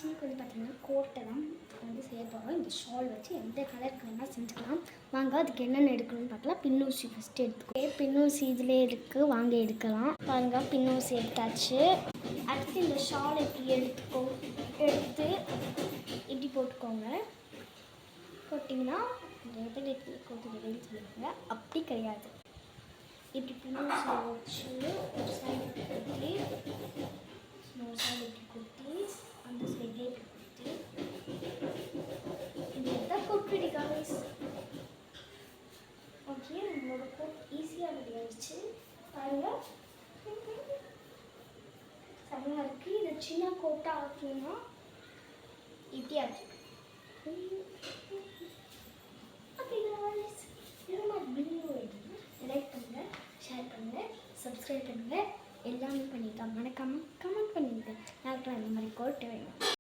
இன்னைக்கு வந்து பார்த்தீங்கன்னா கோட்டை தான் வந்து செய்ய போகிறோம். இந்த ஷால் வச்சு எந்த கலருக்கு வேணால் செஞ்சுக்கலாம். வாங்க அதுக்கு என்னென்ன எடுக்கணும்னு பார்க்கலாம். பின்னூசி ஃபஸ்ட்டு எடுத்துக்கோ. பின்னூசி இதிலே இருக்குது, வாங்க எடுக்கலாம். பாருங்க பின்னூசி எடுத்தாச்சு. அடுத்து இந்த ஷால் எப்படி எடுத்து இப்படி போட்டுக்கோங்க. போட்டிங்கன்னா நிறைய பேர் கோட்டுன்னு சொல்லுவாங்க, அப்படி கிடையாது. இப்படி பின்னூசி வச்சு ஒரு சைடு குத்தி, இன்னொரு சைடு இப்படி குத்தி, அந்த சைடே இப்படி குத்தி, இதுதான் கோட் ரெடி காய்ஸ். ஓகே, நம்மளோட கோட் ஈஸியாக ரெடி ஆகிடுச்சு. பாருங்கள் செம்மையாக இருக்குது. இதை சின்ன கோட்டாக ஆக்கணும்னா இப்படி ஆச்சு. லைக் பண்ணுங்கள், ஷேர் பண்ணுங்கள், சப்ஸ்கிரைப் பண்ணுங்கள், எல்லாமே பண்ணிட்டோம். மறக்காமல் கமெண்ட் பண்ணிவிட்டு எனக்கு இந்த மாதிரி கோட்டை வேணும்.